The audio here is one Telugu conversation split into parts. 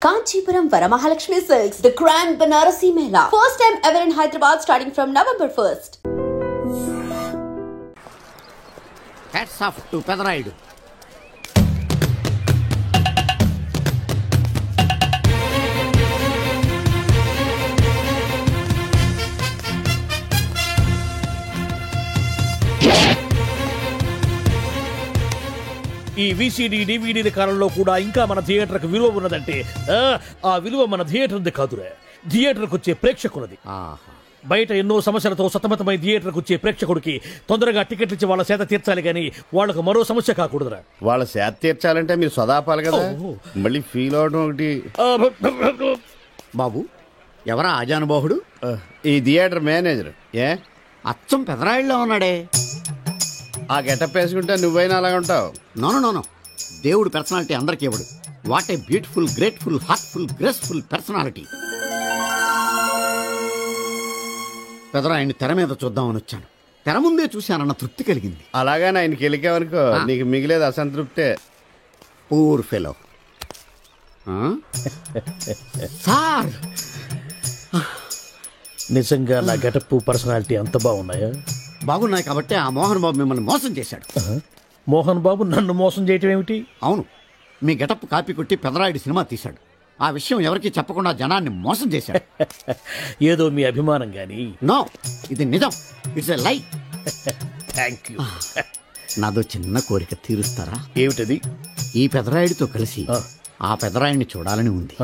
Kanchipuram Varamahalakshmi Silks, the Grand Banarasi Mela. First time ever in Hyderabad starting from November 1st. Hats off to Pedaraidu. ఈ విసిడి డివిడీల కాలంలో కూడా ఇంకా మన థియేటర్కు విలువ ఉన్నదంటే ఆ విలువ మన థియేటర్ది కాదురా, థియేటర్కు వచ్చే ప్రేక్షకులది. బయట ఎన్నో సమస్యలతో సతమతమై థియేటర్కు వచ్చే ప్రేక్షకుడికి తొందరగా టికెట్లు ఇచ్చి వాళ్ళ సేత తీర్చాలి గానీ వాళ్ళకు మరో సమస్య కాకూడదురా. వాళ్ళ సేత తీర్చాలంటే మీరు సదాపాలి కదా, మళ్ళీ ఫీల్ అవడం ఒకటి. బాబు ఎవరా ఆజానుబాహుడు? ఈ థియేటర్ మేనేజర్. ఏ అచ్చం పెదరాయిల్లో ఉన్నాడే. ఆ గెటప్ వేసుకుంటే నువ్వైనా అలాగ ఉంటావు. నో దేవుడు పర్సనాలిటీ అందరికీ ఇవ్వడు. What a beautiful, grateful, heartful, graceful personality. పెదరాయిని తెర మీద చూద్దామని వచ్చాను. తెర ముందే చూశానన్న తృప్తి కలిగింది. అలాగని ఆయనకి వెళ్ళికావనుకో నీకు మిగిలేదు అసంతృప్తే. Poor fellow. సార్ నిజంగా నా గెటప్ పర్సనాలిటీ అంత బాగున్నాయా? బాగున్నాయి కాబట్టి ఆ మోహన్ బాబు మిమ్మల్ని మోసం చేశాడు. మోహన్ బాబు నన్ను మోసం చేయటం ఏమిటి? అవును, మీ గెటప్ కాపీ కొట్టి పెదరాయుడు సినిమా తీశాడు. ఆ విషయం ఎవరికి చెప్పకుండా జనాన్ని మోసం చేశాడు. ఏదో మీ అభిమానం గాని. నో, ఇది నిజం. ఇట్స్ ఎ లై. Thank you. నాదో చిన్న కోరిక తీరుస్తారా? ఏమిటది? ఈ పెదరాయుడితో కలిసి ఆ పెదరాయుడిని చూడాలని ఉంది.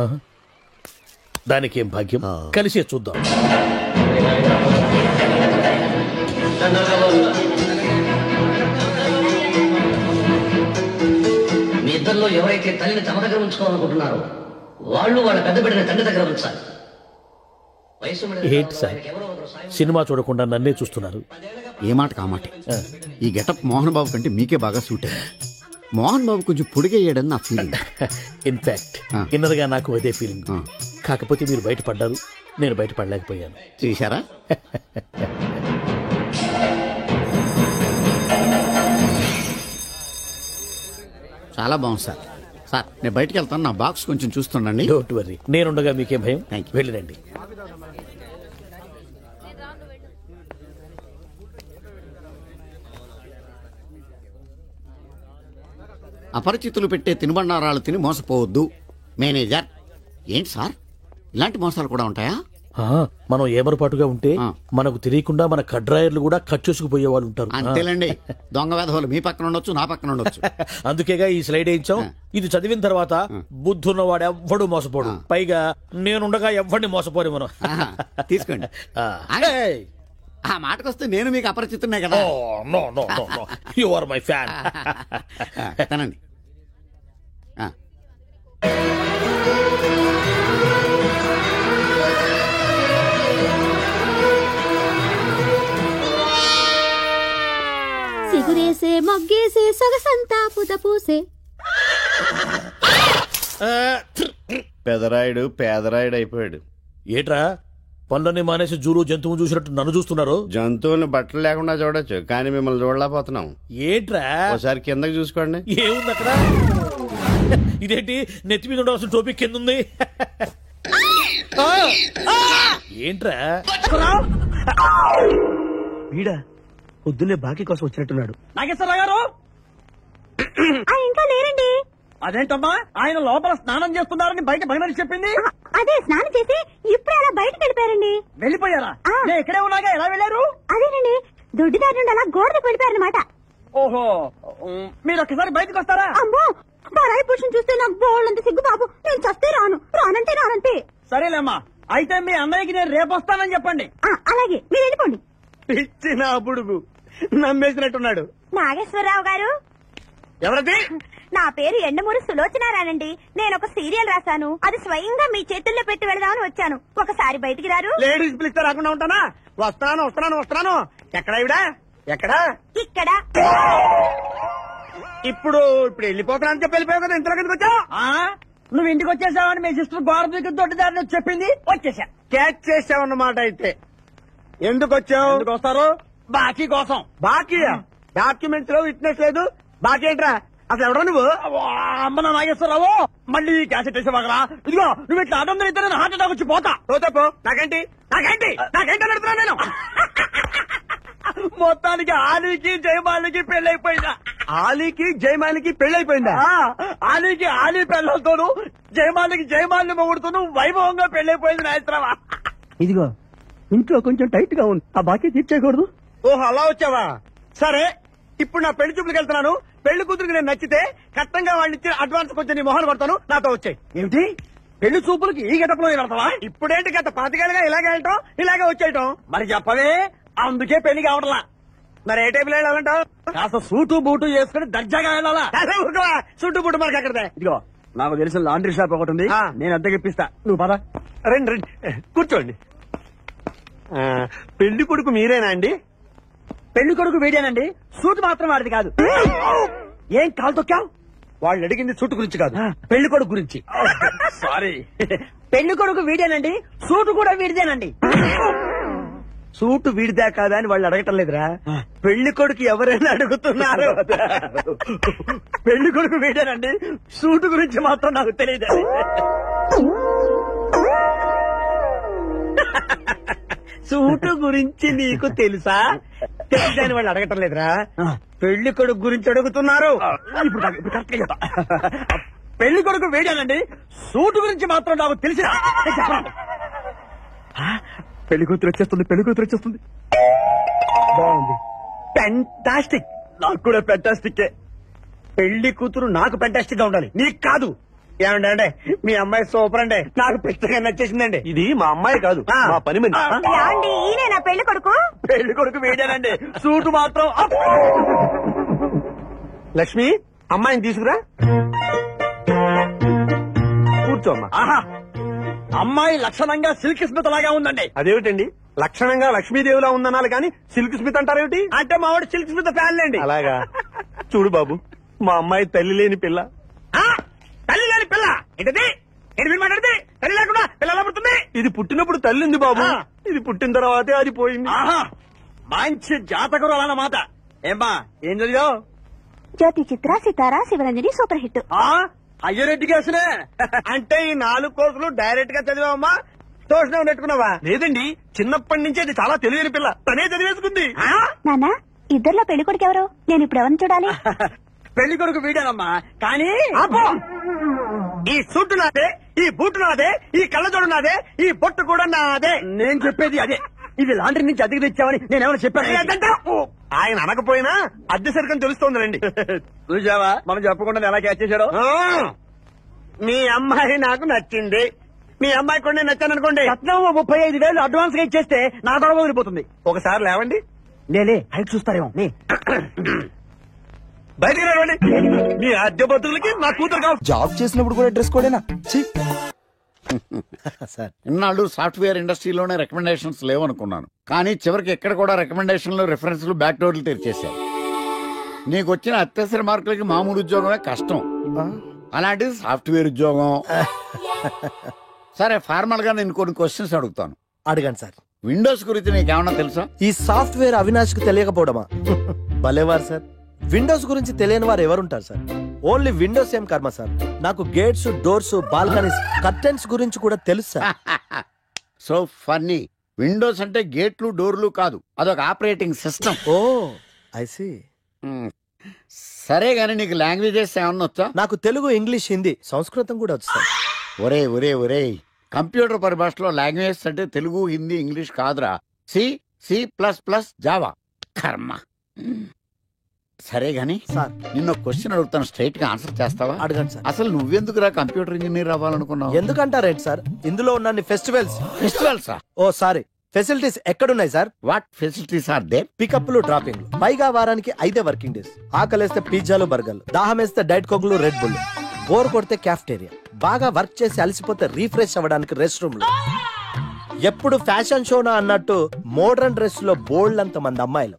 దానికేం భాగ్యం, కలిసే చూద్దాం. మీ ఇద్దరిలో ఎవరైతే తల్లిని తమ దగ్గర ఉంచుకోవాలనుకుంటున్నారో వాళ్ళు వాళ్ళ పెద్ద బిడ్డని తండ్రి దగ్గర ఉంచాలి. ఏంటి సార్, సినిమా చూడకుండా నన్నే చూస్తున్నారు? ఏ మాట కామాటే. ఈ గెటప్ మోహన్ బాబు కంటే మీకే బాగా సూట్ అయ్యింది. మోహన్ బాబు కొంచెం పొడిగయ్యాడని నా ఫీలింగ్. ఇన్ఫాక్ట్ ఇన్నర్గా నాకు అదే ఫీలింగ్. కాకపోతే మీరు బయటపడ్డారు, నేను బయటపడలేకపోయాను. చూశారా? చాలా బాగుంది సార్. సార్ నేను బయటకు వెళ్తాను, నా బాక్స్ కొంచెం చూస్తుండండి. డోంట్ వరీ, నేనుండగా మీకేం భయం. Thank you. వెళ్ళిరండి. అపరిచితులు పెట్టే తినుబండారాలు తిని మోసపోవద్దు. మేనేజర్. ఏంటి సార్, ఇలాంటి మోసాలు కూడా ఉంటాయా? మనం ఏమరపాటుగా ఉంటే మనకు తెలియకుండా మన కడ్రాయర్లు కూడా కట్ చేసుకుపోయే వాళ్ళు ఉంటారు. అంతేలేండి, దొంగ వేధవులు మీ పక్కన ఉండొచ్చు, నా పక్కన ఉండొచ్చు. అందుకేగా ఈ స్లైడ్ వేయించాం. ఇది చదివిన తర్వాత బుద్ధున్నవాడు ఎవ్వడు మోసపోడు. పైగా నేనుండగా ఎవ్వడిని మోసపోరు మనం. తీసుకోండి. ఆ మాటకొస్తే నేను మీకు అపరిచితున్నే కదా. You are my fan. తనండి. సిగురేసే మొగ్గేసే సొగసంతా పుత పూసే. పెదరాయుడు పేదరాయుడు అయిపోయాడు. ఏట్రా పనులన్నీ మానేసి జూలు జంతువు చూసినట్టు నన్ను చూస్తున్నారు? జంతువులను బట్టలు లేకుండా చూడొచ్చు, కానీ మిమ్మల్ని చూడలేకపోతున్నాం. ఏట్రా ఒకసారి కిందకి చూసుకోండి. ఏముంది అక్కడ? ఇదేంటి నెత్తి మీద ఉండవలసిన టోపీ కింద ఉంది? ఏంట్రా? వీడా పొద్దున్నే బాకీ కోసం వచ్చినట్టున్నాడు. నాగేశ్వరరావు గారు ఇంకా లేరండి. అదేంటమ్మా, ఆయన లోపల స్నానం చేస్తున్నారని బయట భయమని చెప్పింది. అదే స్నానం చేసి ఇప్పుడు అలా బయటకు వెళ్ళిపోయారండి. వెళ్ళిపోయారా? నేను ఇక్కడే ఉన్నాగా, ఎలా వెళ్ళారు? అదేనండి, దొడ్డిదారి నుండి అలా గోడకు వెళ్ళిపోయారనమాట. ఓహో, మీరు ఒక్కసారి బయటకు వస్తారా? అమ్మో, పరాయి పురుషుని చూస్తే నాకు బోళ్ళంత సిగ్గు బాబు. నేను చస్తే రానంటే రానంతే. సరేలేమ్మా, అయితే మీ అన్నయ్యకి నేను రేపు వస్తానని చెప్పండి. అలాగే, మీరు వెళ్ళిపోండి. ఇచ్చిన బుడుగు నమ్మేసినట్టున్నాడు. నాగేశ్వరరావు గారు. ఎవరది? నా పేరు ఎండమూరి సులోచనారానండి. నేను ఒక సీరియల్ రాశాను, అది స్వయంగా మీ చేతుల్లో పెట్టి వెళదామని వచ్చాను. ఒకసారి బయటికి రారు? లేడీస్ పిలిస్తే రాకుండా ఉంటానా? వస్తాను. ఎక్కడా ఇవిడా? ఎక్కడా? ఇక్కడ. ఇప్పుడు వెళ్ళిపోతానని చెప్పి వెళ్ళిపోయావు కదా, ఇంతలో కిందకి వచ్చావు. నువ్వు ఇంటికి వచ్చేసావని మీ సిస్టర్ గోడ దిగు దొడ్డిదారిని చెప్పింది, వచ్చేసా. క్యాచ్ చేసావన్నమాట. అయితే ఎందుకు వచ్చావు? ఎందుకు వస్తారు? బాకీ కోసం. బాకీయా? డాక్యుమెంట్స్ లో విట్నెస్ లేదు, బాకీ ఏంట్రా? అసలు ఎవడో నువ్వు? అమ్మ నాగేశ్వరరావు, మళ్ళీ క్యాసెట్ వేసేవాగరా? ఇదిగో నువ్వు ఇట్లా అడ్డం తిరిగితే నేను హార్ట్ అటాక్ వచ్చి పోతా. పోతాపో. నాకేంటి నాకేంటి నాకేంటి అడుగుతున్నా నేను. మొత్తానికి ఆలీకి జయమాలికి పెళ్ళైపోయిందా? ఆలీకి జయమాలికి పెళ్ళైపోయిందా? ఆలీకి ఆలీ పెళ్ళతోను జయమాలికి జయమాలిని మొగుడుతూను వైభవంగా పెళ్ళైపోయింది నాయత్రమా. ఇదిగో ఇంట్లో కొంచెం టైట్ గా ఉంది, ఆ బాకీ తీర్చేయకూడదు. ఓహో అలా వచ్చావా? సరే ఇప్పుడు నా పెళ్లి చూపులకు వెళ్తున్నాను. పెళ్లి కూతురికి నేను నచ్చితే కట్టంగా వాళ్ళు ఇచ్చిన అడ్వాన్స్ కొంచెం నీ మొహన్ కొడతాను, నాతో వచ్చాయి. ఏమిటి పెళ్లి చూపులకి ఈ గడపలో వెళ్తావా? ఇప్పుడేంటి గత 5 ఏళ్ళుగా ఇలాగే వెళ్ళటం ఇలాగే వచ్చేయటం. మరి చెప్పవే, అందుకే పెళ్లి కావట్లా. మరి ఏ టైపులో వెళ్ళాలంటావు? కాస్త సూటు బూటు వేసుకుని దర్జాగా వెళ్ళాలా? సూటు బూటు మనకి అక్కడదే. ఇదిగో నాకు తెలిసిన లాండ్రీ షాప్ ఒకటి ఉంది, నేను అద్దెకి ఇప్పిస్తా. నువ్వు పద. రండి రండి కూర్చోండి. పెళ్లి కొడుకు మీరేనా అండి? పెళ్లి కొడుకు వీడేనండి, సూట్ మాత్రం వాడిది కాదు. ఏం కాలు తొక్కావు? వాళ్ళు అడిగింది సూట్ గురించి కాదు, పెళ్లి కొడుకు గురించి. సారీ. పెళ్లి కొడుకు వీడేనండి, సూట్ కూడా వీడిదేనండి. సూటు వీడిదే కాదా అని వాళ్ళు అడగటం లేదురా, పెళ్లి కొడుకు ఎవరైనా అడుగుతున్నారు. పెళ్లి కొడుకు వీడేనండి, సూటు గురించి మాత్రం నాకు తెలియదు. సూటు గురించి నీకు తెలుసా? తెలియదు అని వాళ్ళు అడగటం లేదురా, పెళ్లి కొడుకు గురించి అడుగుతున్నారు. ఇప్పుడు కరెక్ట్ గా చెప్తా. పెళ్లి కొడుకు వీడేనండి, సూటు గురించి మాత్రం నాకు తెలిసిన. పెళ్లి కూతురు వచ్చేస్తుంది, పెళ్లి కూతురు వచ్చేస్తుంది. బాగుంది, ఫెంటాస్టిక్. నాకు కూడా ఫెంటాస్టిక్. పెళ్లి కూతురు నాకు ఫెంటాస్టిక్ గా ఉండాలి, నీకు కాదు. ఏమండి అంటే మీ అమ్మాయి సూపర్ అండి, నాకు పెద్దగా నచ్చేసిందండి. ఇది మా అమ్మాయి కాదు, మా పని మంది. ఈయన పెళ్లి కొడుకు? పెళ్లి కొడుకు వీడేనండి, సూటు మాత్రం. లక్ష్మి అమ్మాయిని తీసుకురా, కూర్చోమ్మా. ఆహా, అమ్మాయి లక్షణంగా సిల్క్ స్మిత్ లాగా ఉందండి. అదేమిటండి లక్షణంగా లక్ష్మీదేవిలా ఉందనాలి కానీ సిల్క్ స్మిత్ అంటారేమిటి? అంటే మా వాడు సిల్క్ స్మిత్ ఫ్యాన్ లేండి. అలాగా? చూడు బాబు, మా అమ్మాయి తల్లి లేని పిల్ల. తల్లి లేని పిల్ల ఏంటది? ఏంటి మీరు మాట్లాడితే? తల్లి లేకుండా పిల్ల ఎలా పుడుతుంది? ఇది పుట్టినప్పుడు తల్లి ఉంది బాబు, ఇది పుట్టిన తర్వాతే అది పోయింది. మంచి జాతకులు అన్నమాట. ఏమ్మా ఏం చదివావు? Jyothi Chitra, Sitara, Sivaranjani super hit. Higher education అంటే ఈ 4 కోర్సులు డైరెక్ట్ గా చదివామా, ట్యూషన్ నెట్టుకున్నావా? లేదండి, చిన్నప్పటి నుంచి అది చాలా తెలియని పిల్ల, తనే చదివేసుకుంది. నాన్న ఇద్దర్లో పెళ్లి కొడుకు ఎవరు? నేను ఇప్పుడు ఎవరిని చూడాలి? పెళ్లి కొడుకు వీడానమ్మా, కానీ ఈ సూటు నాదే, ఈ బూటు నాదే, ఈ కళ్ళజోడు నాదే, ఈ బొట్టు కూడా నాదే. నేను చెప్పేది అదే. ఇది లాండ్రీ నుంచి అద్దెకి తెచ్చావని నేనేమైనా చెప్పాను? ఆయన అనకపోయినా అద్దె సరికని తెలుస్తోందండి. చూసావా మనం చెప్పకుండా ఎలా క్యాచ్ చేశాడో. మీ అమ్మాయి నాకు నచ్చింది, మీ అమ్మాయి కూడా నేను నచ్చాను అనుకోండి, రత్నం 35,000 అడ్వాన్స్ గా ఇచ్చేస్తే నా గొడవ వదిలిపోతుంది. ఒకసారి లేవండి. నేనే హైట్ చూస్తారేమో. బయటికి రావండి, మీ అద్దె బతుకులకి నా కూతురు కావాలి. జాబ్ చేసినప్పుడు కూడా డ్రెస్ కోడేనా? సార్ ఇన్నాళ్ళు సాఫ్ట్వేర్ ఇండస్ట్రీలోనే రికమెండేషన్స్ లేవనుకున్నాను, కానీ చివరికి ఎక్కడ కూడా రికమెండేషన్లు రిఫరెన్స్లు బ్యాక్ డోర్లు తెరిచేశారు. నీకు వచ్చిన అత్యవసర మార్కులకి మామూలు ఉద్యోగమే కష్టం, అలాంటిది సాఫ్ట్వేర్ ఉద్యోగం. సరే ఫార్మల్ గా నేను కొన్ని క్వశ్చన్స్ అడుగుతాను. అడగండి సార్. విండోస్ గురించి నీకేమన్నా తెలుసా? ఈ సాఫ్ట్వేర్ అవినాష్ కు తెలియకపోవడమా? భలేవారు సార్, విండోస్ గురించి తెలియని వారు ఎవరుంటారు సార్? ఓన్లీ విండోస్ ఏం కర్మ సార్, నాకు గేట్స్, డోర్స్, బాల్కనీస్, కర్టెన్స్ గురించి కూడా తెలుసు సార్. So funny. విండోస్ అంటే గేట్లు డోర్లు కాదు, అదొక operating system. Oh I see. సరే గానీ నీకు లాంగ్వేజెస్ ఏమన్నా వచ్చా? నాకు తెలుగు, ఇంగ్లీష్, హిందీ, సంస్కృతం కూడా వచ్చు సార్. ఒరే ఒరే ఒరే, కంప్యూటర్ పరిభాషలో లాంగ్వేజెస్ అంటే తెలుగు, హిందీ, ఇంగ్లీష్ కాదురా, C++, జావా. కర్మ. సరే గాని సార్ నిన్న క్వశ్చన్ అడుగుతాను, స్ట్రైట్ గా ఆన్సర్ చేస్తావా? అడగండి సార్. అసలు నువ్వెందుకురా కంప్యూటర్ ఇంజనీర్ అవ్వాలనుకున్నావు? ఎందుకంటారేంటి సార్, ఇందులో ఉన్న ఫెస్టివల్స్. ఓ సారీ, ఫెసిలిటీస్ ఎక్కడున్నాయి sir? What facilities are there? పికప్లు, డ్రాపింగ్లు, పైగా వారానికి 5 వర్కింగ్ డేస్. ఆకలేస్తే పిజ్జాలు, బర్గర్లు, దాహం వేస్తే డైట్ కోక్లు, రెడ్ బుల్, బోర్ కొడితే క్యాఫ్టేరియా, బాగా వర్క్ చేసి అలసిపోతే రీఫ్రెష్ అవ్వడానికి రెస్ట్ రూమ్లు. ఎప్పుడు ఫ్యాషన్ షోనా అన్నట్టు మోడర్న్ డ్రెస్ లో బోల్డ్ అంత మంది అమ్మాయిలు.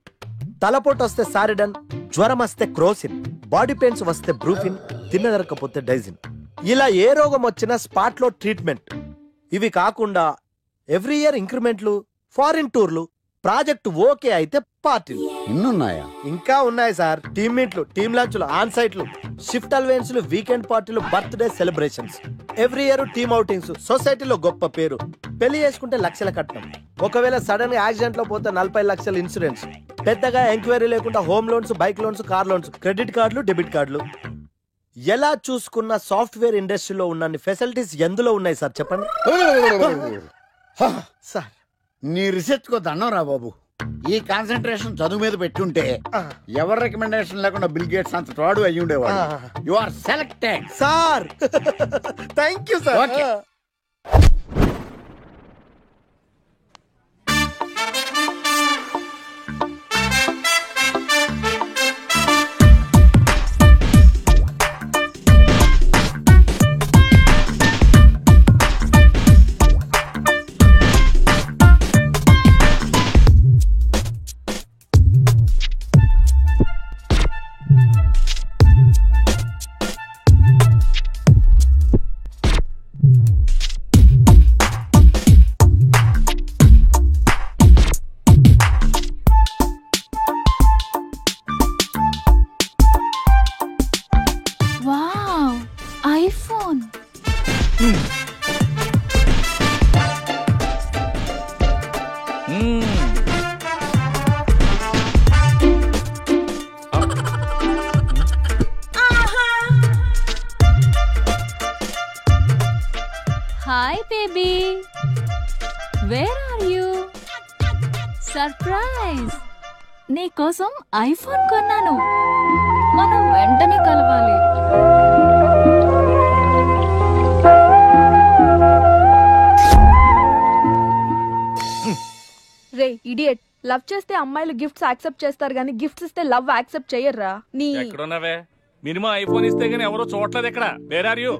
తలపోటు వస్తే సారిడన్, జ్వరం వస్తే క్రోసిన్, బాడీ పెయిన్స్ వస్తే బ్రూఫిన్, తిన్నదరకపోతే డైజిన్. ఇలా ఏ రోగం వచ్చినా స్పాట్ లో ట్రీట్మెంట్. ఇవి కాకుండా ఎవ్రీ ఇయర్ ఇంక్రిమెంట్లు, ఫారిన్ టూర్లు, ప్రాజెక్ట్ ఓకే అయితే పార్టీలు. ఇన్నున్నాయా? ఇంకా ఉన్నాయి సార్. టీమ్ మీట్లు, టీమ్ లంచ్లు, ఆన్ సైట్లు, షిఫ్ట్ అలవెన్స్లు, వీకెండ్ పార్టీలు, birthday celebrations, every year team outings, సొసైటీలో గొప్ప పేరు, పెళ్లి చేసుకుంటే లక్షల కట్నం, ఒకవేళ సడన్ గా యాక్సిడెంట్ లో పోతే 40 లక్షల ఇన్సూరెన్స్, పెద్దగా ఎంక్వైరీ లేకుండా home loans, bike loans, car loans, credit కార్డులు, డెబిట్ కార్డులు. ఎలా చూసుకున్న సాఫ్ట్వేర్ ఇండస్ట్రీలో ఉన్న ఫెసిలిటీస్ ఎందులో ఉన్నాయి సార్ చెప్పండి. సార్ నీ రీసెర్చ్ కో దండం రా బాబు. ఈ కాన్సన్ట్రేషన్ చదువు మీద పెట్టుంటే ఎవరి రికమెండేషన్ లేకుండా బిల్ గేట్స్ అంత ఫ్రాడ్ అయ్యి ఉండేవాడు. You are selected sir. Thank you sir. Okay. IPhone. Hi baby, where are you? Surprise, నీకోసం ఐఫోన్ కొన్నాను. మనం వెంటనే కలవాలి. రే ఇడియట్, లవ్ చేస్తే అమ్మాయిలు గిఫ్ట్స్ యాక్సెప్ట్ చేస్తారు గానీ గిఫ్ట్స్ ఇస్తే లవ్ యాక్సెప్ట్ చెయ్యర్రా. నీ ఎక్కడున్నావే? మినిమం ఐఫోన్ ఇస్తే గానీ ఎవరో చూడలేదు ఇక్కడ. Where are you?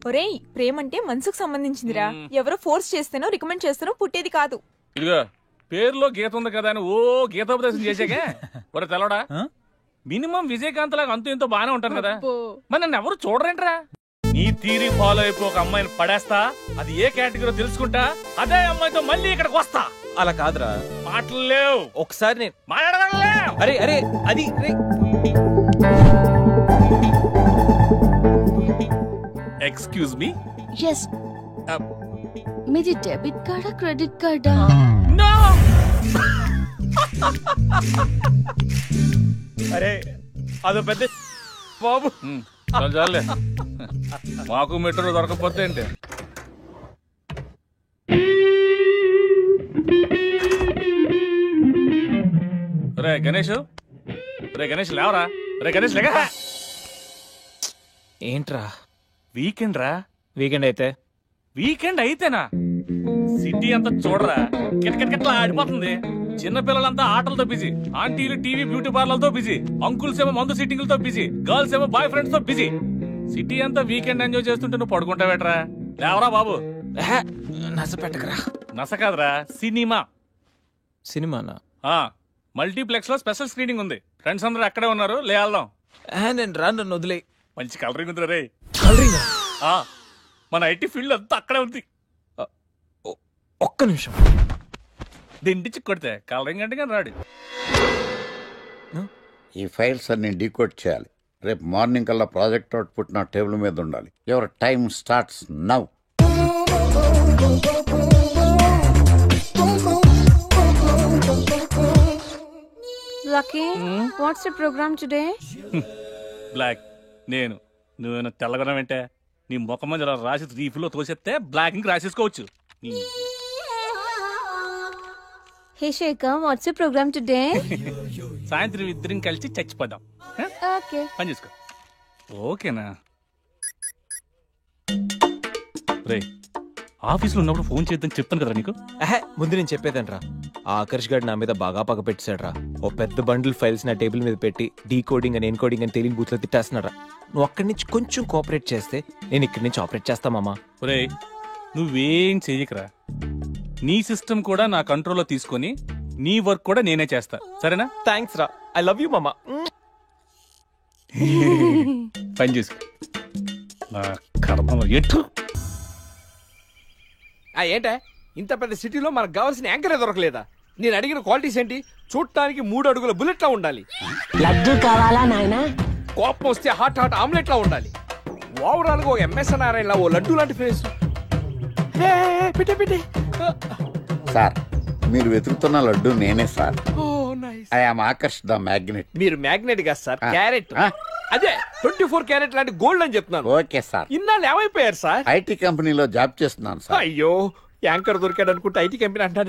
ఒరేయ్, ప్రేమంటే మనసుకు సంబంధించిందిరా. ఎవరో ఫోర్స్ చేస్తేనో రికమెండ్ చేస్తేనో పుట్టేది కాదు. ఇదిగో పేరులో గీత ఉంది కదా అని ఓ గీతోపదేశం చేసాకే ఒరే తెలవడా, మినిమం విజయకాంత్ లాగా అంతూ ఇంతో బానే ఉంటాను కదా, మరి నన్ను ఎవరు చూడరేంట్రా? నీ తీరి ఫాలో అయిపో ఒక అమ్మాయిని పడేస్తా, అది ఏ కేటగిరీ తెలుసుకుంటా, అదే అమ్మాయితో మళ్ళీ ఇక్కడికి వస్తా. అలా కాదురా, మాటలు లేవు. ఒకసారి నేను మాట్లాడలేవు. అరే అరే అది ఎక్స్క్యూజ్ మీ. ఎస్, మీది డెబిట్ కార్డా క్రెడిట్ కార్డా? నో. అరే అదో పెద్ద బాబు. చాలే, మాకు మెట్రో దొరకపోతే ఏంటి? రే గణేష్, రే గణేష్ లేవరా. రే గణేష్ లేక. ఏంట్రా? వీకెండ్ రా. వీకెండ్ అయితే? వీకెండ్ అయితేనా? సిటీ అంతా చూడరా, కిటకిటకిట్లా ఆడిపోతుంది. చిన్నపిల్లలంతా ఆటలతో బిజీ, ఆంటీలు టీవీ బ్యూటీ పార్లర్తో బిజీ, అంకుల్స్ ఏమో మందు సిట్టింగ్లతో బిజీ, గర్ల్స్ ఏమో బాయ్ ఫ్రెండ్స్ తో బిజీ. సిటీ అంతా వీకెండ్ ఎంజాయ్ చేస్తుంటే నువ్వు పడుకుంటావేట్రా? లేవరా బాబు. నస పెట్టకరా. నస కాదురా, సినిమా. సినిమానా? మల్టీప్లెక్స్ లో స్పెషల్ స్క్రీనింగ్ ఉంది. ఫ్రెండ్స్ అందరూ అక్కడే ఉన్నారు, లే వెళ్దాం. నేను రాను, నన్ను వదిలే. మంచి కలరింగ్ ఉంది రే. కలరింగ్? మన ఐటీ ఫీల్డ్ అంతా అక్కడే ఉంది. ఒక్క నిమిషం. దిండిచి కొడితే కలరింగ్ అంటే కానీ రాడు. ఈ ఫైల్స్ అన్ని డీకోడ్ చేయాలి. రేపు మార్నింగ్ కల్లా ప్రాజెక్ట్ అవుట్పుట్ నా టేబుల్ మీద ఉండాలి. Your time starts now. Lucky, what's the program today? Black. నేను నువ్వేనా తెల్లగొన వెంటే నీ ముఖం మీద రాసి రీఫ్లో తోసేస్తే బ్లాక్ ఇంక రాసేసుకోవచ్చు. Hey Shekhar, what's the program today? సాయంత్రం ఇద్దరం కలిసి చచ్చిపోదాం. Okay. పని చేసుకో. ఓకేనా? రే, ఆఫీస్లో ఉన్నప్పుడు ఫోన్ చేద్దాం చెప్తాను కదా నీకు. ముందు నేను చెప్పేదనరా, ఆ ఆకర్ష్ గారు నా మీద బాగా పగ పెట్టాడురా. ఓ పెద్ద బండిల్ ఫైల్స్ నా టేబుల్ మీద పెట్టి డీ కోడింగ్ అని ఎన్కోడింగ్ అని తెలియని బూత్లో తిట్టేస్తున్నారా. నువ్వు అక్కడి నుంచి కొంచెం కోఆపరేట్ చేస్తే నేను ఇక్కడి నుంచి ఆపరేట్ చేస్తా మామా. రే, నువ్వేం చెయ్యకరా. నీ సిస్టమ్ కూడా నా కంట్రోల్లో తీసుకొని నీ వర్క్ కూడా నేనే చేస్తా, సరేనా? థ్యాంక్స్ రా, ఐ లవ్ యూ మామా. పని చేసుకో. నా కర్మ ఎటు. ఏంటే ఇంత పెద్ద సిటీలో మనకు కావాల్సిన యాంకరే దొరకలేదా? నేను అడిగిన క్వాలిటీస్ ఏంటి? చూడటానికి 3 అడుగుల బుల్లెట్ లా ఉండాలి. లడ్డు కావాలా నాయనా? కోపం వస్తే హాట్ ఆమ్లెట్ లా ఉండాలి. ఓవరాల్ గా ఎంఎస్ నారాయణ ఓ లడ్డు లాంటి ఫేస్. పెట్టే సార్ మీరు వెతుకుతున్న లడ్డు నేనే sir. Oh nice. I am Aakarsh the magnet. మీరు మ్యాగ్నెట్ గా సార్, క్యారెట్. అదే 24 క్యారెట్ లాంటి గోల్డ్ అని చెప్తున్నాను. Okay sir. ఇన్నాళ్ళు ఏమైపోయారు సార్? ఐటీ కంపెనీలో జాబ్ చేస్తున్నాను సార్. అయ్యో, యాంకర్ దొరికాడు అనుకుంటే ఐటీ కంపెనీ అంటారు.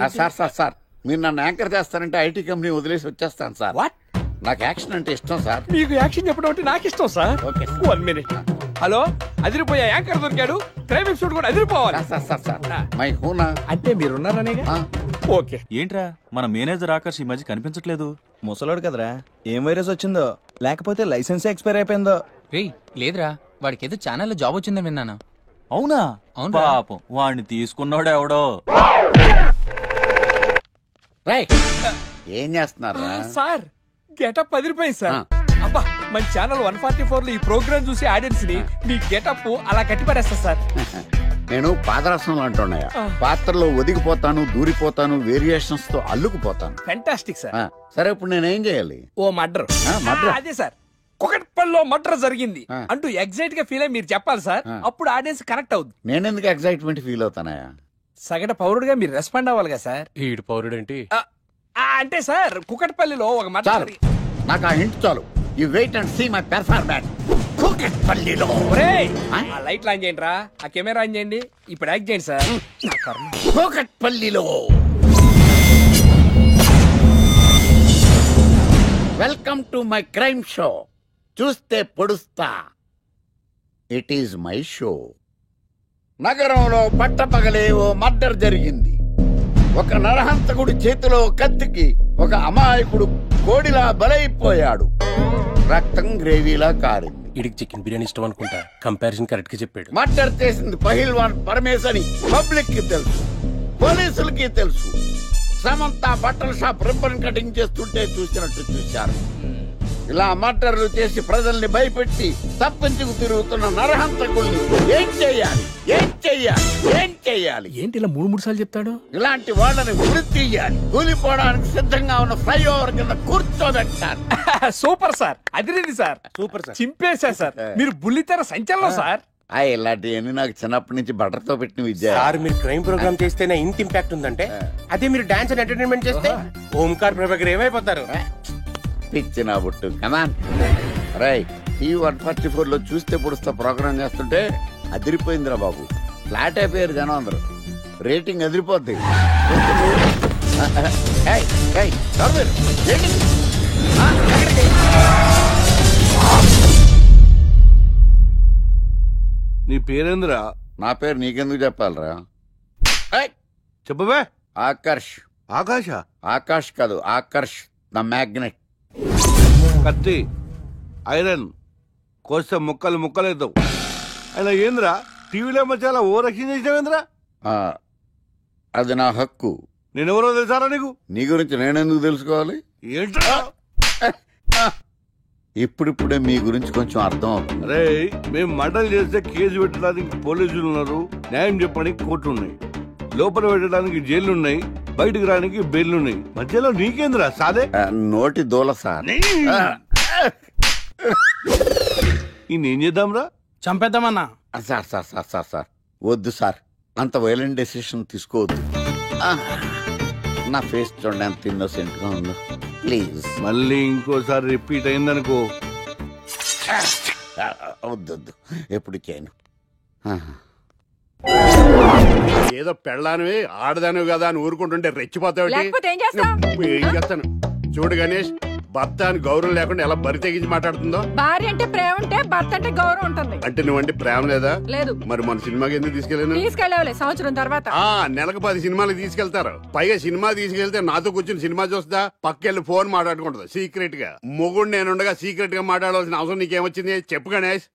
సార్ మీరు నన్ను యాంకర్ చేస్తారంటే ఐటీ కంపెనీ వదిలేసి వచ్చేస్తాను సార్. వాట్? నాకు యాక్షన్ అంటే ఇష్టం సార్. మీకు యాక్షన్ చెప్పడం అంటే నాకు ఇష్టం సార్. Okay 1 minute. హలో, అదిరిపోయా యాంకర్ దొరికాడు. క్రైమ్ ఎపిసోడ్ కూడా అదిరిపోవాలి. మై హూనా అంటే మీరున్నారనేగా. ఓకే. ఏంట్రా మన మేనేజర్ ఆకర్ష్ ఈ మధ్య కనిపించట్లేదు? ముసలోడు కదరా, ఏం వైరస్ వచ్చిందో, లేకపోతే లైసెన్స్ ఎక్స్పైర్ అయిపోయిందో. లేదురా, వాడికి ఏదో ఛానల్లో జాబ్ వచ్చిందని విన్నాను. అవునా? పాపం వాడిని తీసుకున్నాడు ఎవడో. ఏం చేస్తున్నారు సార్? గెటప్ అదిరిపోయింది సార్. అబ్బా, మన ఛానల్ 144 లో ఈ ప్రోగ్రామ్ చూసి ఆడియన్స్ ని మీ గెటప్ అలా కట్టిపడేస్తా సార్. నేను పాదరసంలో అంటున్నాయా, పాత్రలో ఒదిగిపోతాను, దూరిపోతాను, వేరియేషన్స్ తో అల్లుకుపోతాను. Fantastic sir. సరే ఇప్పుడు నేనేం చేయాలి? ఓ మర్డర్. అదే సార్, కుకట్పల్లిలో మర్డర్ జరిగింది అంటూ ఎగ్జైట్ గా ఫీల్ అయ్యి మీరు చెప్పాలి సార్. అప్పుడు ఆడియన్స్ కనెక్ట్ అవుద్ది. నేనెందుకు ఎగ్జైట్మెంట్ ఫీల్ అవుతానయా? సగటు పౌరుడుగా మీరు రెస్పాండ్ అవ్వాలి కదా సార్. ఈడు పౌరుడు ఏంటి అంటే సార్, కుకట్పల్లిలో ఒక మర్డర్. నాకు ఆ హింట్ చాలు. You wait and see my performance. కుకట్పల్లిలో ఆ లైట్ ఆన్ చేయండి రా, ఆ కెమెరా ఆన్ చేయండి. ఇప్పుడు యాక్ట్ చేయండి సార్. కుకట్పల్లిలో welcome to my crime show. చూస్తే పొడుస్తా. It is my show. నగరంలో పట్టపగలే ఓ మర్డర్ జరిగింది. ఒక నరహంతకుడు చేతిలో కత్తికి ఒక అమాయకుడు కోడిలా బలైపోయాడు. రక్తం గ్రేవీలా కారింది. ఇడికి చికెన్ బిర్యానీ ఇష్టం అనుకుంటా. కంపారిజన్ కరెక్ట్ గా చెప్పాడు. మర్డర్ చేసింది పహిల్వాన్ పరమేశ్ అని పబ్లిక్ కి తెలుసు, పోలీసులకి తెలుసు. సమంత బట్టల షాప్ రిబ్బన్ కటింగ్ చేస్తుంటే చూసినట్టు చూశారు. ఇలా మర్డర్లు చేసి ప్రజల్ని భయపెట్టి తప్పించుకు తిరుగుతున్న నరహంతకుల్ని ఏం చెయ్యాలి? ఏంటి ఇలా 3 సార్లు చెప్తాడు? ఇలాంటి వాళ్ళని ఉరి తీయాలి. కూలిపోవడానికి సిద్ధంగా ఉన్న ఫ్లైఓవర్ కింద కూర్చోబెట్టాలి. సూపర్ సార్, అదిరింది సార్. సూపర్ సార్, చింపేశా సార్. మీరు బుల్లితెర సంచలనం సార్. ఇలాంటివన్నీ నాకు చిన్నప్పటి నుంచి బట్టర్తో పెట్టిన విద్య. సార్ మీరు క్రైమ్ ప్రోగ్రామ్ చేస్తేనే ఇంత ఇంపాక్ట్ ఉందంటే, అదే మీరు డాన్స్ అండ్ ఎంటర్టైన్మెంట్ చేస్తే ఓంకార్ ప్రభాకర్ ఏమైపోతారు? పిచ్చిన బుట్టు కదా. రైట్, ఈ 144 లో చూస్తే పొడుస్తా ప్రోగ్రామ్ చేస్తుంటే అదిరిపోయిందిరా బాబు. ఫ్లాట్ అయిపోయారు జనం అందరూ. రేటింగ్ అదిరిపోద్ది. నీ పేరేంద్రా? నా పేరు నీకెందుకు చెప్పాలరా? చెప్పవే. ఆకర్ష్. ఆకాశ? ఆకాష్ కాదు, ఆకర్ష్ ద మ్యాగ్నెట్. కత్తి, ఐరన్ కోస్తే ముక్కలు ముక్కలేద్దావు. అయినా ఏంద్రా టీవీలో మధ్య ఓ రక్షణ చేసినావేంద్రా? అది నా హక్కు. నేనెవరో తెలుసారా నీకు? నీ గురించి నేనెందుకు తెలుసుకోవాలి? ఏంట్రా? ఇప్పుడిప్పుడే మీ గురించి కొంచెం అర్థం అవుతుంది. అరే, మేము మర్డర్ చేస్తే కేసు పెట్టడానికి పోలీసులు ఉన్నారు, న్యాయం చెప్పడానికి కోర్టు ఉన్నాయి, లోపల పెట్టడానికి జైలు ఉన్నాయి, బయటకు రానికి బెయిల్ ఉన్నాయి. మధ్యలో నీకేంద్రా సాదే? నోటి దూల సార్. ఏం చేద్దాంరా? చంపేద్దామన్నా. Sir sir sir sir sir వద్దు సార్, అంత వైలెంట్ డెసిషన్ తీసుకోవద్దు. నా ఫేస్ చూడండి ఎంత ఇన్నోసెంట్ గా ఉందో. ప్లీజ్ మళ్ళీ ఇంకోసారి రిపీట్ అయిందనుకో. వద్దొద్దు, ఎప్పుడు చేయను. ఏదో పెళ్ళానివి ఆడదానివి కదా అని ఊరుకుంటుంటే రెచ్చిపోతావు. ఏం చేస్తాను చూడు గణేష్, భర్త అని గౌరవం లేకుండా ఎలా బరి తెగించి మాట్లాడుతుందో. భార్య అంటే ప్రేమ ఉంటే భర్త అంటే గౌరవం ఉంటుంది. అంటే నువ్వంటే ప్రేమ లేదా? లేదు. మరి మన సినిమాకి ఎందుకు తీసుకెళ్ళలే సంవత్సరం తర్వాత. నెలకు 10 సినిమాలకు తీసుకెళ్తారు. పైగా సినిమా తీసుకెళ్తే నాతో కూర్చొని సినిమా చూస్తా, పక్కెళ్ళి ఫోన్ మాట్లాడుకుంటుంది సీక్రెట్ గా. మొగుడు నేనుండగా సీక్రెట్ గా మాట్లాడాల్సిన అవసరం నీకేమొచ్చింది చెప్పు గణేష్.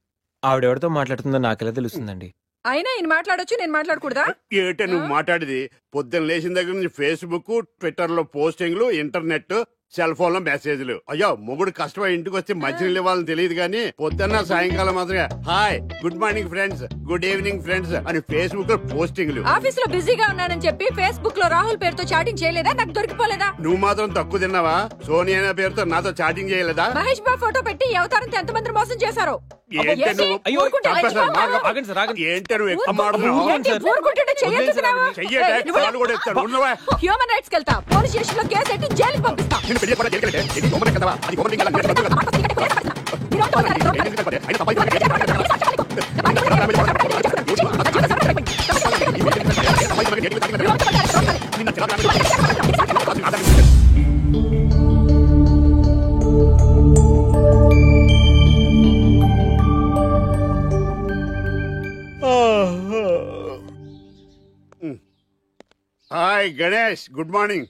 ఆవిడెవరితో మాట్లాడుతుందో నాకెలా తెలుస్తుందండి? అయినా ఈయన మాట్లాడొచ్చు, నేను మాట్లాడకూడదా? ఏటే నువ్వు మాట్లాడేది? పొద్దున్న లేచిన దగ్గర నుంచి ఫేస్బుక్, ట్విట్టర్ లో పోస్టింగ్లు, ఇంటర్నెట్, సెల్ ఫోన్ లో మెసేజ్లు. అయ్యో మొగుడు కష్టమై ఇంటికి వచ్చి మంచినీళ్ళు ఇవ్వాలని తెలియదు కానీ పొద్దున్న సాయంకాలం మాత్రమే hi good morning friends, good evening friends అని ఫేస్బుక్ లో పోస్టింగ్లు. ఆఫీస్ లో బిజీగా ఉన్నానని చెప్పి ఫేస్బుక్ లో రాహుల్ పేరుతో చాటింగ్ చేయలేదా? నాకు దొరికిపోలేదా? నువ్వు మాత్రం తక్కువ తిన్నావా? సోనియా అనే పేరుతో నాతో చాటింగ్ చేయలేదా? మహేష్ బాబు ఫోటో పెట్టి అవతారంతో ఎంతమంది మోసం చేశారు. ఏంటి నువ్వు ఎక్కువ మాట్లాడుతున్నావు? హ్యూమన్ రైట్స్ కెళ్తా, పోలీస్ స్టేషన్ లో కేసు పెట్టి జైలుకి పంపిస్తా. Hi Ganesh, good morning.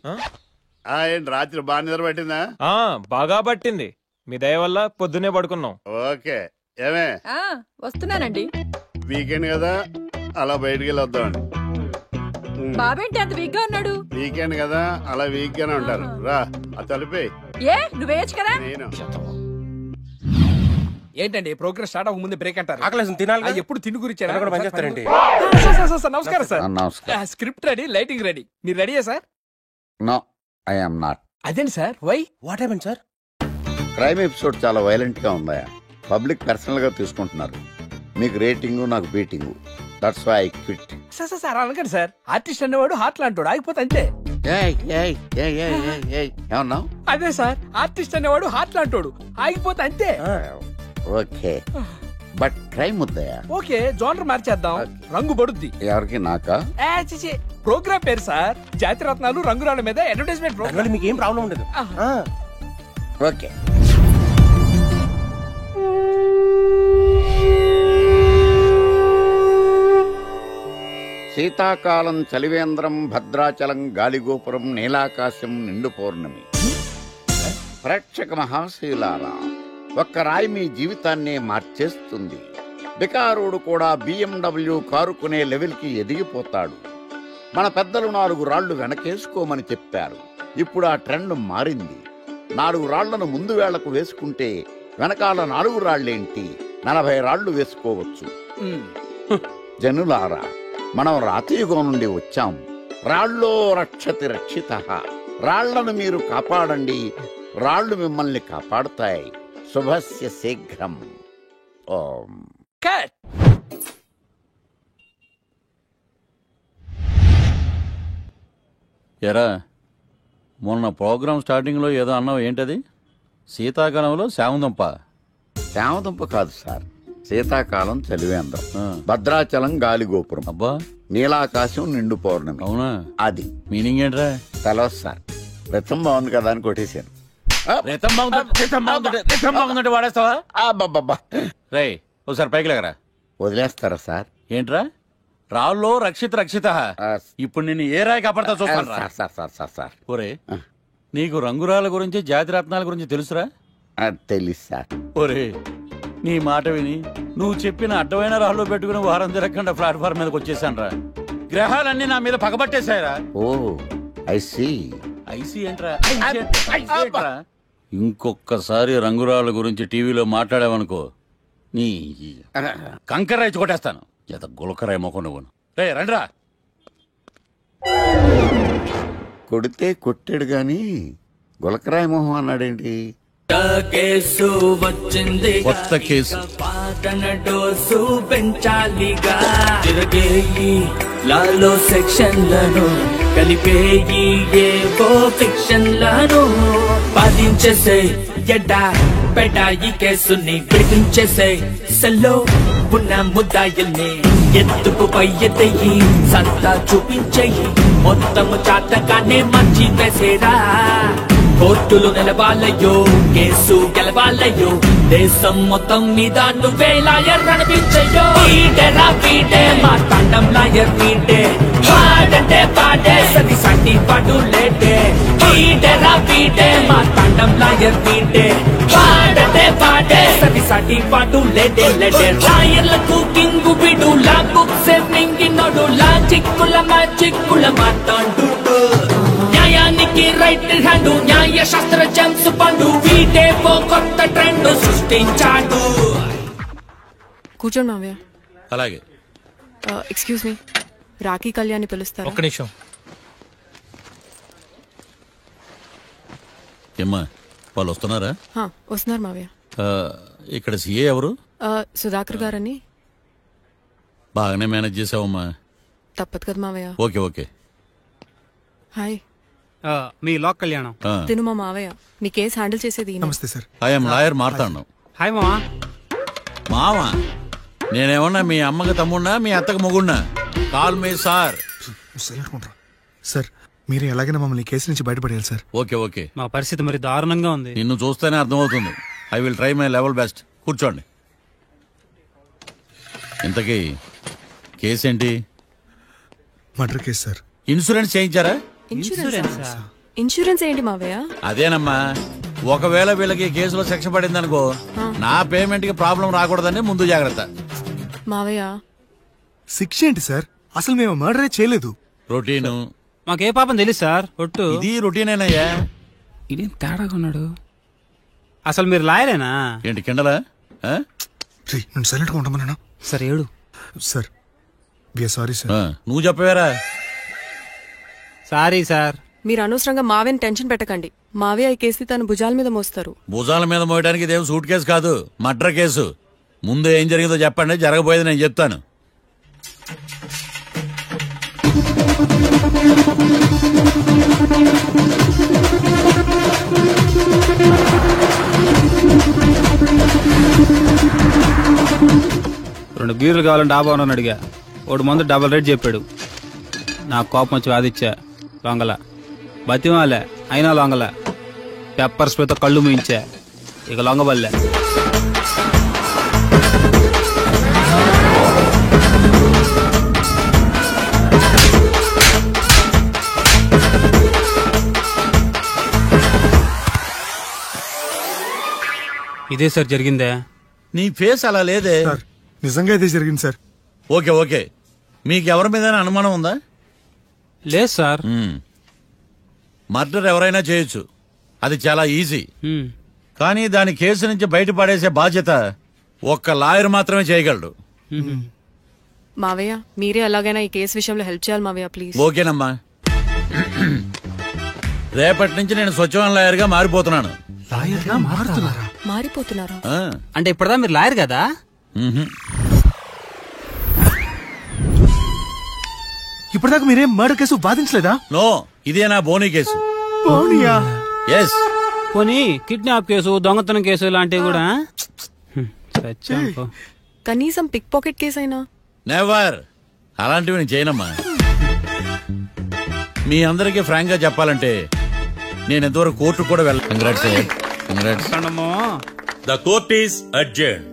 రాత్రి బాగా నిద్ర పట్టిందా? బాగా పట్టింది. మీ దయ వల్ల పొద్దునే పడుకున్నాం. ఓకే. ఏమే వస్తున్నానండి. వీకెండ్ కదా, అలా బయటికి వెళ్ళి వద్దామండి. బాబేంటి అంత వీక్ గా ఉన్నాడు? వీకెండ్ కదా, అలా వీక్ గానే ఉంటారు. రా ఆ తలిపే. ఏ నువ్వేయచ్చు కదా. నేను ఏంటండి ప్రోగ్రెస్ స్టార్ట్ అవ్వక ముందు బ్రేక్ అంటారు? ఆకలేసం తినాలి. ఎప్పుడు తిండి గురించి పనిచేస్తారండి. నమస్కారం sir. Script ready, lighting ready. మీరు రెడీయా sir? No I am not. అదేంటి sir? Why what happened sir? Crime episode చాలా వైలెంట్ గా ఉందా? పబ్లిక్ పర్సనల్ గా తీసుకుంటున్నారు. మీకు రేటింగ్, నాకు beating. That's why I quit. Sir అనకండి సార్. ఆర్టిస్ట్ అనేవాడు హార్ట్ లాంటాడు, ఆగిపోతే అంతే. ఏమన్నావు? అదే సార్, ఆర్టిస్ట్ అనేవాడు హార్ట్ లాంటాడు, ఆగిపోతే అంతే. ఓకే, బట్ క్రైమ్ వద్దయా? ఓకే, జోనర్ మార్చేద్దాం. రంగు పడుద్ది. ఎవరికి? నాకా? ప్రోగ్రామ్ పేరు సార్ జాతి రత్నాలు రంగురాళ్ళ మీద అడ్వర్టైజ్మెంట్ ప్రోగ్రామ్. మీకు ఏం ప్రాబ్లం ఉండదు. ఓకే. శీతాకాలం చలివేంద్రం, భద్రాచలం గాలిగోపురం, నీలాకాశం, నిండు పౌర్ణమి. ప్రేక్షక మహాశయులారా, ఒక్క రాయి మీ జీవితాన్నే మార్చేస్తుంది. బికారుడు కూడా BMW కారు కొనే లెవెల్కి ఎదిగిపోతాడు. మన పెద్దలు 4 రాళ్లు వెనకేసుకోమని చెప్పారు. ఇప్పుడు ఆ ట్రెండ్ మారింది. 4 రాళ్లను ముందు వేళ్లకు వేసుకుంటే వెనకాల 4 రాళ్లేంటి, 40 రాళ్లు వేసుకోవచ్చు. జనులారా, మనం రాతియుగం నుండి వచ్చాం. రాళ్ళో రక్షతి రక్షితః. రాళ్లను మీరు కాపాడండి, రాళ్లు మిమ్మల్ని కాపాడుతాయి. శుభస్య శీఘ్రం. ఓం. ఎరా, మొన్న ప్రోగ్రామ్ స్టార్టింగ్ లో ఏదో అన్నావు, ఏంటది? శీతాకాలంలో శామదుంప. శామదుంప కాదు సార్, శీతాకాలం చలివేంద్రం, భద్రాచలం గాలిగోపురం, అబ్బా, నీలాకాశం, నిండు పౌర్ణమి. అవునా? అది మీనింగ్ ఏంట్రా? తెలవదు సార్. రతం బాగుంది కదా అని కొట్టేశాను. వాడేస్తావా? రే, ఒకసారి పైకి లేకరా. వదిలేస్తారా సార్? ఏంట్రా? రాళ్ళో రక్షిత. ఇప్పుడు నిన్ను ఏ రాయి కాపాడతా చూస్తాను. ఒరే, నీకు రంగురాల గురించి, జాతి రత్నాల గురించి తెలుసురా? తెలుసు సార్. ఒరే, నీ మాట విని నువ్వు చెప్పిన అడ్డమైన రాళ్ళు పెట్టుకుని వారం తిరగకుండా ప్లాట్ఫామ్ మీదకి వచ్చేసాను రా. గ్రహాలన్నీ నా మీద పగబట్టేశాయరా. ఓ ఐ సీ. ఐసీ ఏంట్రా? ఇంకొకసారి రంగురాళ్ళ గురించి టీవీలో మాట్లాడావనుకో, నీ కంకర్రాయి కొట్టేస్తాను. ఎంత గులకరాయి మొక్క నువ్వు. రే రండ్రా. కొడితే కొట్టాడు గాని గులకరాయి మొహం అన్నాడేంటి? కేసు వచ్చింది, కొత్త కేసు. పాటన డోసు పెంచాలిగా. తిరగేయి లాలో సెక్షన్లను, కలిపేయి ఏవో ఫిక్షన్లను. బాధించేసే ఎడ్డా బెడా ఈ కేసుని విడిపించేసే. సెల్లో ఉన్న ముద్దాయిల్ని ఎత్తుకు పై ఎత్తయి, సత్తా చూపించేయి. మొత్తము చాటగానే మంచి వేసేరా. కోర్టులు నిలవాలయ్యో, కేసు గెలవాలయ్యో. దేశం మొత్తం మీద నువ్వే లాయర్ అనిపించయ్యో. వీడేరా వీడే మా తండం లాయర్ వీడే. పాడంటే పాడే సది సంటి పాటు లేటే. వీడేరా వీడే మా తండం లాయర్ వీడే. పాడంటే పాడే సది సంటి పాటు లేటే. లాయర్లకు కింగు బిడు, లా బుక్స్ మింగినోడు. లా చిక్కుల మా మాట్లాడు. న్యాయానికి రైట్ హ్యాండ్, న్యాయ వైద్య శాస్త్ర జేమ్స్ పండు వీటే ఓ కొత్త ట్రెండ్ సృష్టించాడు. కూర్చోండి మావయ్య. అలాగే. ఎక్స్క్యూజ్ మీ, రాఖీ కళ్యాణ్ పిలుస్తారు. ఒక్క నిమిషం. ఏమ్మా వాళ్ళు వస్తున్నారా? వస్తున్నారు మావయ్య. ఇక్కడ సీఏ ఎవరు? సుధాకర్ గారని. బాగానే మేనేజ్ చేసావమ్మా. తప్పదు కదా మావయ్య. Okay okay. హాయ్. మీ లాక్ కళ్యాణం. తిను మా మావయ్య. మీ కేసు హ్యాండిల్ చేసేది. నమస్తే సార్. ఐఎమ్ లాయర్ మారుతాను. హాయ్ మావా. మావా నేనేమన్నా మీ అమ్మకి తమ్ముడినా మీ అత్తకి మొగుడినా? Call me sir. సార్ మీరు ఎలాగైనా మమ్మల్ని కేసు నుంచి బయటపడేయాలి సార్. Okay okay. మా పరిస్థితి మరి దారుణంగా ఉంది. నిన్ను చూస్తేనే అర్థమవుతుంది. I will try my level best. కూర్చోండి. ఇంతకీ కేసు ఏంటి? Murder case sir. ఇన్సూరెన్స్ చేయించారా? ఇన్సూరెన్స్ ఏంటి మావయ్య? అదేనమ్మా, ఒకవేళ వీళ్ళకి కేసులో శిక్ష పడింది అనుకో, నా పేమెంట్ కి ప్రాబ్లం రాకూడదని ముందు జాగ్రత్త. మావయ్య శిక్ష ఏంటి సార్? అసలు మేము మర్డరే చేయలేదు. రొటీన్. మాకే పాపం తెలుసు సార్. ఒట్టు ఇది రొటీనేనయ్యా. ఇదేం తేడాగా ఉన్నాడు. అసలు మీరు లాయరేనా? ఏంటి కిండలా? నేను సైలెంట్ గా ఉండమన్నా. సార్ ఏడు సార్. Sorry sir. నువ్వు చెప్పవేరా? Sorry sir. మీరు అనవసరంగా మావయ్యని టెన్షన్ పెట్టకండి. మావయ్య ఈ కేసు తన భుజాల మీద మోస్తారు. భుజాల మీద మోయడానికి ఇదేం సూట్ కేసు కాదు, మర్డర్ కేసు. ముందు ఏం జరిగిందో చెప్పండి, జరగబోయేది నేను చెప్తాను. రెండు బీర్లు కావాలని డాబా అని అడిగా. ఒకటి మందు డబల్ రేట్ చెప్పాడు. నాకు కోపం వచ్చి వాదిచ్చా. లొంగల బతిమాలే, అయినా లొంగల. పెప్పర్ స్ప్రేతో కళ్ళు మూయించా. ఇక లొంగబల్లే. ఇదే సార్ జరిగిందే. నీ ఫేస్ అలా లేదే. నిజంగా ఇదే జరిగింది సార్. Okay okay. మీకు ఎవరి మీద అనుమానం ఉందా? లేదు సార్. మర్డర్ ఎవరైనా చేయొచ్చు, అది చాలా ఈజీ. కానీ దాని కేసు నుంచి బయటపడేసే బాధ్యత ఒక్క లాయర్ మాత్రమే చేయగలడు. మావయ్య మీరే ఎలాగైనా ఈ కేసు విషయంలో హెల్ప్ చేయాలి మావయ్య ప్లీజ్. ఓకేనమ్మా. రేపటి నుంచి నేను స్వచ్ఛమైన లాయర్ గా మారిపోతున్నాను. మారిపోతున్నారా? అంటే ఇప్పటిదా మీరు లాయర్ కదా? ఇప్పటిదాకా మీరేం మర్డర్ కేసు వాదించలేదా? నో, ఇదే నా బోనీ కేసు. ఎస్. పోనీ కిడ్నాప్ కేసు, దొంగతనం కేసు ఇలాంటివి కూడా? కనీసం పిక్ పాకెట్ కేసు అయినా? నెవర్. అలాంటివి నేను చేయనమ్మా. మీ అందరికీ ఫ్రాంక్ గా చెప్పాలంటే నేను ఎంతవరకు కోర్టు కూడా వెళ్ళాను. Congrats. The court is adjourn.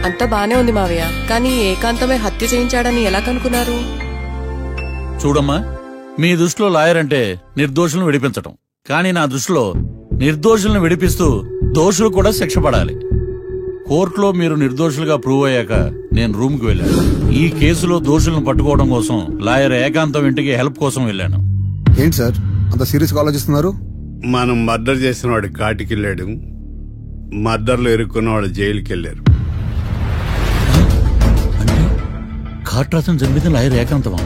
అంతా బానే ఉంది మావయ్య, కానీ ఏకాంతమే హత్య చేయించాడని ఎలా కనుక్కున్నారు? చూడమ్మా, మీ దృష్టిలో లాయర్ అంటే నిర్దోషులను విడిపించటం, కానీ నా దృష్టిలో నిర్దోషులను విడిపిస్తూ దోషులు కూడా శిక్ష పడాలి. కోర్టులో మీరు నిర్దోషులుగా ప్రూవ్ అయ్యాక నేను రూమ్ కి వెళ్ళాను. ఈ కేసులో దోషులను పట్టుకోవడం కోసం లాయర్ ఏకాంతం ఇంటికి హెల్ప్ కోసం వెళ్ళాను. ఏంటి సార్ అంత సీరియస్ గా ఆలోచిస్తున్నారు? మనం మర్డర్ చేసిన వాడు కాటికి వెళ్ళాడు, మర్డర్లో ఇరుక్కున్న వాడు జైలుకి వెళ్ళారు. కాట్రాసం చంపితే లాయర్ ఏకాంతమా?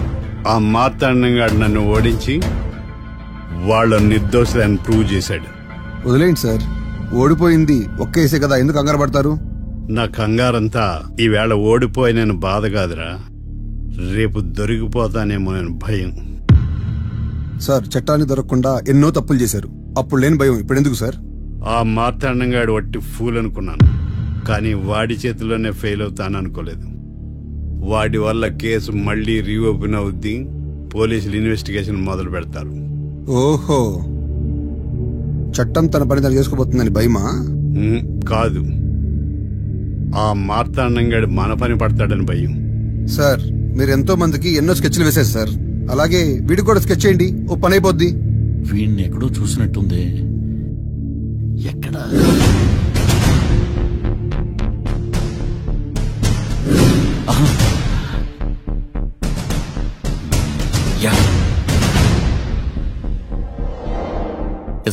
ఆ మార్తాండంగా నన్ను ఓడించి వాళ్ళ నిర్దోషులని ప్రూవ్ చేశాడు. వదిలేండి సార్, ఓడిపోయింది ఒక్కేసే కదా, ఎందుకు కంగారు పడతారు? నా కంగారంతా ఈవేళ ఓడిపోయి నేను బాధ కాదురా, రేపు దొరికిపోతానేమో నేను భయం. సార్ చట్టాన్ని దొరకకుండా ఎన్నో తప్పులు చేశారు, అప్పుడు లేని భయం ఇప్పుడు ఎందుకు సార్? ఆ మార్తాండంగాడు వట్టి ఫూల్ అనుకున్నాను, కానీ వాడి చేతిలోనే ఫెయిల్ అవుతాను అనుకోలేదు. వాడి వల్ల కేసు మళ్లీ రీఓపెన్ అవుద్ది, పోలీసులు ఇన్వెస్టిగేషన్ మొదలు పెడతారు. ఓహో, చట్టం తన పని తను చేసుకోబోతుందని భయమా? కాదు, ఆ మార్తాండంగాడు మన పని పడతాడని భయం. సార్ మీరు ఎంతో మందికి ఎన్నో స్కెచ్లు వేశారు సార్, అలాగే వీడికి కూడా స్కెచ్ చేయండి, ఓ పని అయిపోద్ది. వీడిని ఎక్కడో చూసినట్టుంది. ఎక్కడ?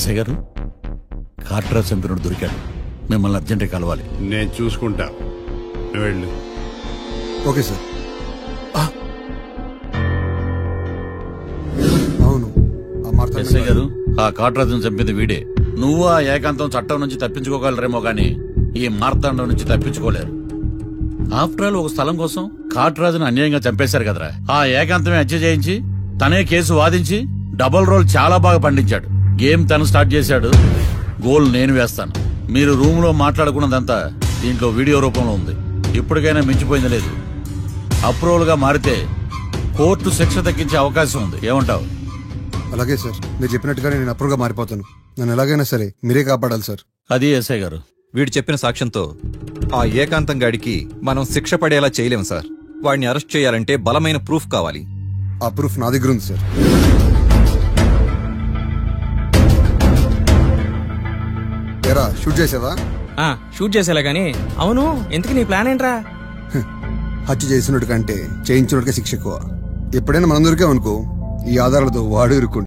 ఎస్ఐ గారు, కాట్రా చంపినోడు దొరికాడు. మిమ్మల్ని అర్జెంట్ కలవాలి. నేను చూసుకుంటా, వెళ్ళు. Okay sir. అవును, ఎస్ఐ గారు, ఆ కాట్రాజును చంపింది వీడే. నువ్వు ఆ ఏకాంతం చట్టం నుంచి తప్పించుకోగలరేమో గాని ఈ మార్తాండం నుంచి తప్పించుకోలేరు. ఆఫ్టర్ ఆల్ ఒక స్థలం కోసం కాట్రాజును అన్యాయంగా చంపేశారు కదరా. ఆ ఏకాంతమే హత్య చేయించి తనే కేసు వాదించి డబుల్ రోల్ చాలా బాగా పండించాడు. గేమ్ తను స్టార్ట్ చేశాడు, గోల్ నేను వేస్తాను. మీరు రూమ్ లో మాట్లాడుకున్నదంతా దీంట్లో వీడియో రూపంలో ఉంది. ఇప్పటికైనా మించిపోయింది లేదు. అప్రూవల్ గా మారితే కోర్టు శిక్ష తగ్గించే అవకాశం ఉంది. ఏమంటావు? అలాగే సార్, మీరు చెప్పినట్టుగానే నేను అప్రూవ్గా మారిపోతాను. నన్ను ఎలాగైనా సరే మీరే కాపాడాలి సార్. అది ఎస్ఐ గారు. వీడు చెప్పిన సాక్ష్యంతో ఆ ఏకాంతం గాడికి మనం శిక్ష పడేలా చేయలేం సార్. వాడిని అరెస్ట్ చేయాలంటే బలమైన ప్రూఫ్ కావాలి. ఆ ప్రూఫ్ నా దగ్గర ఉంది సార్. ఎరా షూట్ చేసావా? షూట్ చేసేలా గానీ. అవును, ఎందుకు నీ ప్లాన్ ఏంట్రా? హత్య చేసినట్టు కంటే చేయించినట్టుగా శిక్ష ఎక్కువ. ఎప్పుడైనా మనం దొరికామనుకో, ఈ ఆధారాలతో వాడు ఇరుక్కుంటాడు.